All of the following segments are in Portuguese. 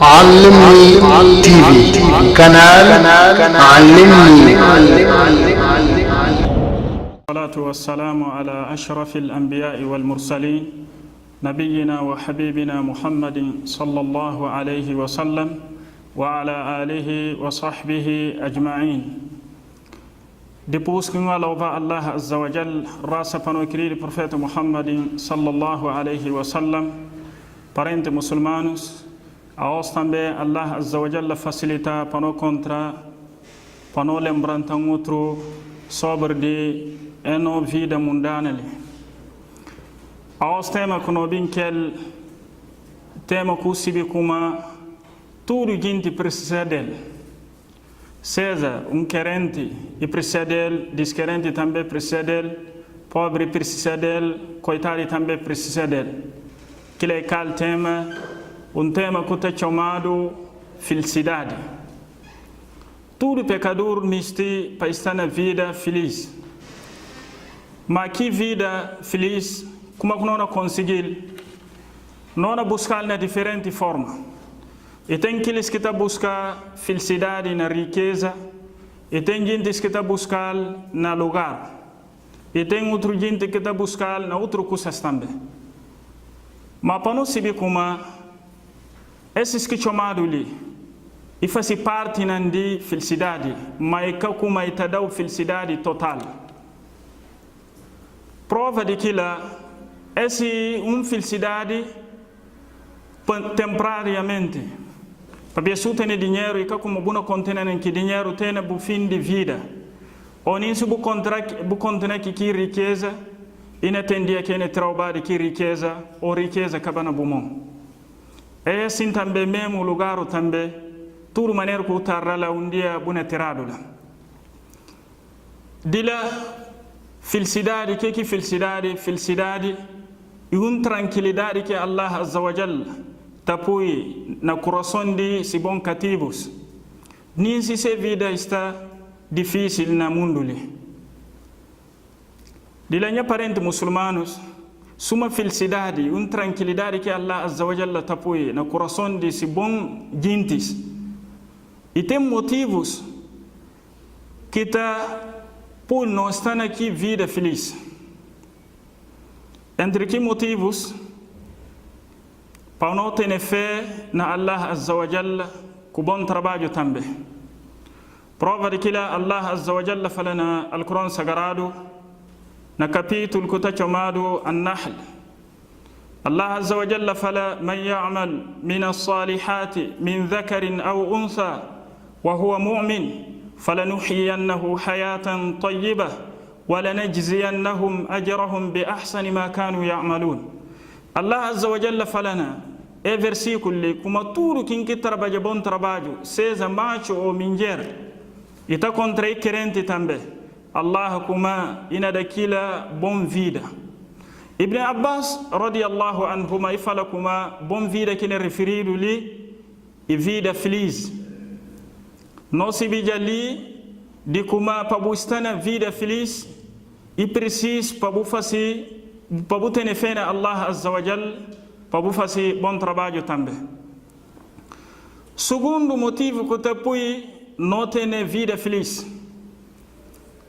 علمني تي في قناة علمني. الصلاة والسلام على أشرف الأنبياء والمرسلين نبينا وحبيبنا محمد صلى الله عليه وسلم وعلى آله وصحبه أجمعين. Depois que Allah Azza wa Jal raça para o querido profeta Muhammad sallallahu alaihi wasallam, parentes muçulmanos, aos também Allah Azza wa Jal facilita para o contra, para o lembrança outro sobre de eno vida mundana. Aos tema que no binkel tema kusibi kuma tudo gente precisa dele. Seja querente e precisa dele, desquerente também precisa dele, pobre precisa dele, coitado também precisa dele. Que é aquele tema, tema que está chamado felicidade. Todo pecador neste para estar na vida feliz. Mas que vida feliz, como que não conseguir? Não buscar na diferente forma. E tem aqueles que estão buscando felicidade na riqueza, e tem gente que está buscando no lugar, e tem outra gente que está buscando na outra coisa também. Mas para não saber como esses que chamaram ali, e fazem parte de felicidade, mas como está dando felicidade total. Prova de que lá, essa felicidade temporariamente. Para se tem dinheiro e como buna contena que dinheiro tem no fim de vida. Ou nem se bu contena que riqueza e não tem dia que ne trabalho que riqueza ou riqueza acaba na bumão. É assim também mesmo lugar também tudo maneira que o tarra lá dia buna tirado lá. Dila felicidade que felicidade felicidade e tranquilidade que Allah Azza wa Jalla tapui na coração de si bom cativos. Nem se vida está difícil na mundo li. De lá minha parente muçulmanos, suma felicidade, tranquilidade que Allah Azza wa Jalla tapui na coração de si bom gentes. E tem motivos que tá por não estar aqui vida feliz. Entre que motivos? Para não ter fé na Allah Azza wa Jalla, com bom trabalho também. Prova de que Allah Azza wa Jalla fala na Al-Quran Sagrado, na capítulo que está chamado An-Nahl. Allah Azza wa Jalla fala, man ya'mal min as-salihati min dhakarin aw untha, wa huwa mu'min, falanuhyiyannahu hayatan tayyibah, wa lanajziyannahum ajrahum bi ahsani ma kanu ya'malun. Allah Azza wa Jalla falana é versículo como tudo quem que trabalha bom trabalho, seja macho ou mulher, e está contra o crente também. Allah como ina daquela bom vida. Ibn Abbas radiyallahu anhuma fala como bom vida que é referido ali e vida feliz. Nós se bija ali de como para buscar na vida feliz e preciso para fazer para ter fé na Allah Azza wa Jal, para fazer bom trabalho também. Segundo motivo que te não ter vida feliz,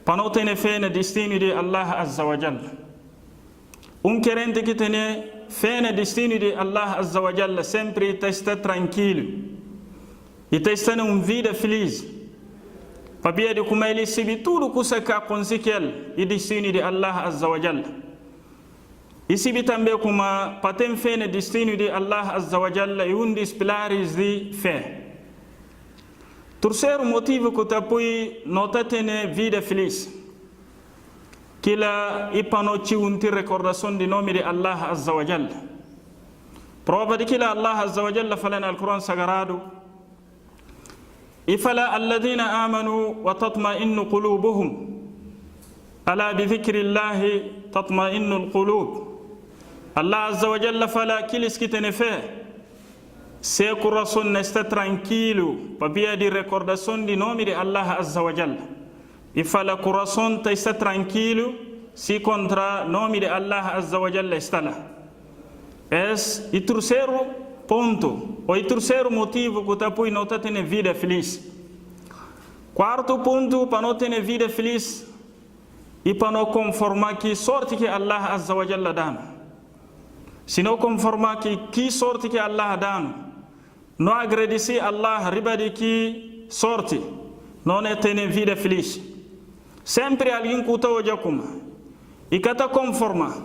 para não ter fé no destino de Allah Azza wa Jal. Querente que tem fé no destino de Allah Azza wa Jal sempre está tranquilo e está em uma vida feliz. Para ver como ele sabe tudo que se consegue e destino de Allah Azza wa Jal. E se também como para ter fé no destino de Allah Azza wa Jalla e dos pilares de fé. Terceiro motivo que te apoia não ter vida feliz. Que lá e para não ter recordação de nome de Allah Azza wa Jalla. Prova de que lá Allah Azza wa Jalla fala no Al-Quran Sagrado. E fala alladhina amanu wa tatma'innu qulubuhum. Ala bi dhikrillahi tatma'innu al-qulub. Allah Azza wa Jalla fala aqueles que têm fé, seu coração está tranquilo, para ver a recordação de nome de Allah Azza wa Jalla. E fala coração está tranquilo, se contra nome de Allah Azza wa Jalla está lá. E terceiro ponto, o terceiro motivo que tá não tá tendo vida feliz. Quarto ponto, para não ter vida feliz e para não conformar que sorte que Allah Azza wa Jalla dá. Se não conformar que sorte que Allah dá, não agradecer Allah riba de que sorte, não é ter vida feliz. Sempre alguém que está hoje como e que está conformar,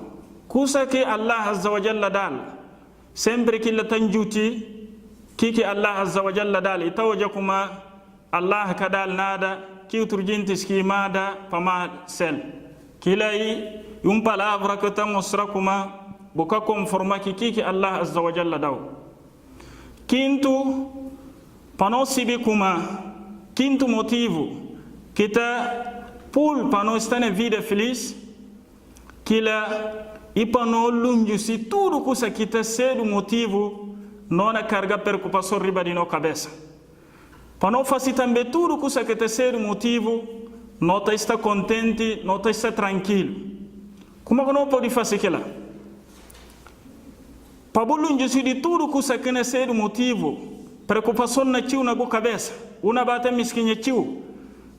coisa que Allah Azza wa Jalla dá, sempre que ele tem juti, que Allah Azza wa Jalla dá, e está hoje como Allah kadal nada, que outro gente esquimada para mal sel. Que aí palavra que está mostrando como boca conformar que Allah Azza wa Jalla dá. Quinto, para não saber como, quinto motivo que está por para não estar na vida feliz, que lá e para não longe se tudo coisa que está sendo motivo não é carga preocupação riba de nossa cabeça. Para não fazer também tudo coisa que está sendo motivo não está contente, não está tranquilo. Como que não pode fazer aquilo? Para longe se de tudo coisa que não é sendo motivo preocupação na tio na boa cabeça, uma bata misquinha tio,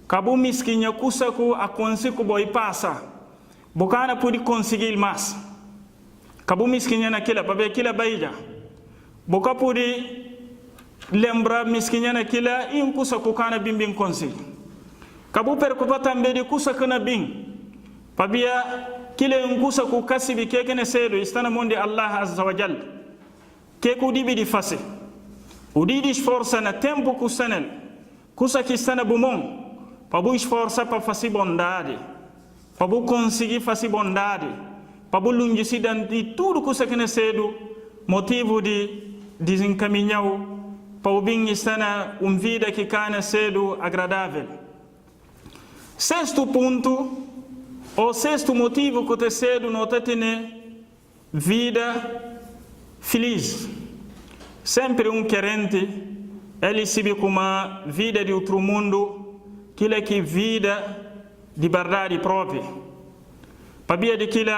cabo misquinha coisa que a consegue boi passa, bocana pode conseguir mais, cabo misquinha naquela para ver aquela baía, boca pode lembrar misquinha naquela e coisa que o cana bim consegue, cabo preocupa também de coisa que na bim, para ver aquela coisa que o casibi que não é cedo está na mão de Allah Azza wa Jalla, que o dibi de face. O dia esforça na tempo que está nele, coisa que está na bumão, para o esforçar para fazer bondade, para o conseguir fazer bondade, para o longe de tudo coisa que não é cedo, motivo de desencaminhar, para o bem estar na vida que cana cedo agradável. Sexto ponto, o sexto motivo que está cedo não está tendo vida feliz. Sempre querente, ele se vê como uma vida de outro mundo, que é que vida de verdade própria. Para ver daquilo,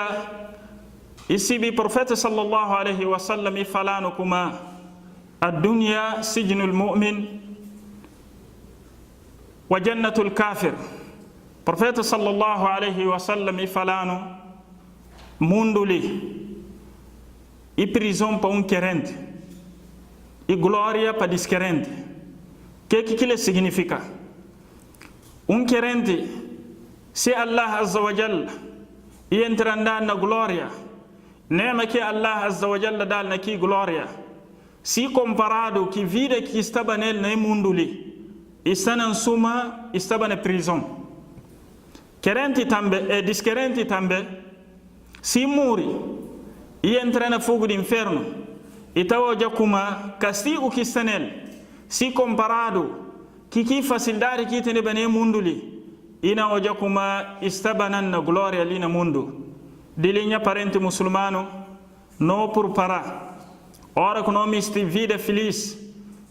e se vê o profeta sallallahu alaihi wa sallam falando como a dunya sijnul mu'min wa jannatul kafir. O profeta sallallahu alaihi wa sallam falando mundo li e prisão para querente. E glória para desquerente. O que significa? Querente, se Allah Azza wa Jalla e entra na glória, nema que Allah Azza wa Jalla dá na que glória, se comparado que vida que estava nele no mundo ali, está na suma, estava na prisão. Querente também, desquerente também, se morre e entra na fogo do inferno, e está hoje como castigo que está nele, se comparado que facilidade que tem no mundo ali, e na hoje como estava na glória ali no mundo. De linha parente muçulmano, não por parar. Ora que não estive vida feliz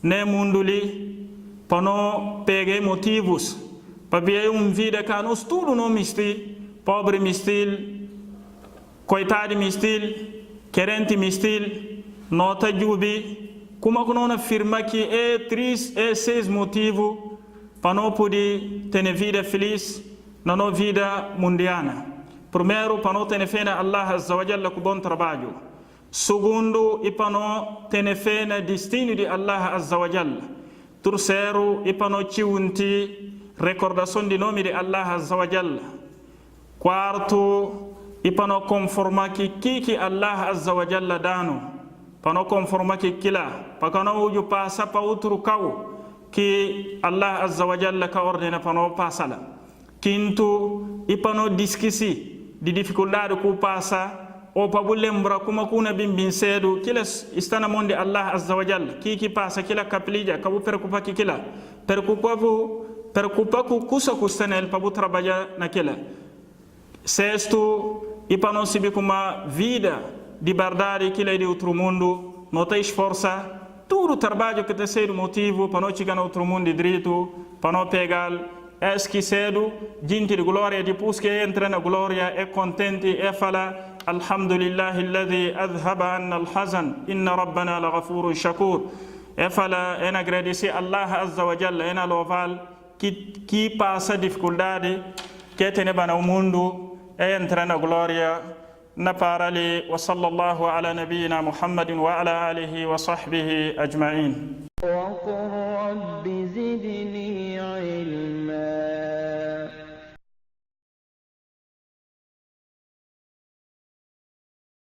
no mundo ali, para não pegar motivos, para ver vida que nós tudo não estive, pobre estive, coitado estive, querente estive, nota jubi, como que não afirma que é triste, é seis motivos para não poder ter vida feliz na nossa vida mundiana. Primeiro, para não ter fé na Allah Azza wa Jalla com bom trabalho. Segundo, e para não ter fé no destino de Allah Azza wa Jalla. Terceiro, e para não tiunti recordação de nome de Allah Azza wa Jalla. Quarto, e para não conformar que Allah Azza wa Jalla dano. Para não conformar que aquilo, para não o passa para outro cau que Allah Azza wa Jalla ka ordena para não passar lá. Quinto, e para não disquisi de dificuldade que passa, ou para lembrar como que uma bim cedo, que está na mão de Allah Azza wa Jalla, que passa, que capilha, que o preocupa que aquilo, preocupa com coisa que está nele para trabalhar naquela. Sexto, e para não se ver como uma vida de verdade que é de outro mundo, não tem esforço, todo o trabalho que tem sido motivo para não chegar no outro mundo de direito, para não pegar, esquecido, gente de glória, depois que entra na glória, é contente, é falar, الحمد لله الذي أذهب عنا الحزن إن ربنا لغفور شكور فلا أنا أغريديسي الله عز وجل أنا لوفال كي باسا ديفكولدادي كيتني بنا وموندو أنترنا غلوريا نبارالي وصلى الله على نبينا محمد وعلى آله وصحبه أجمعين. وقل رب زدني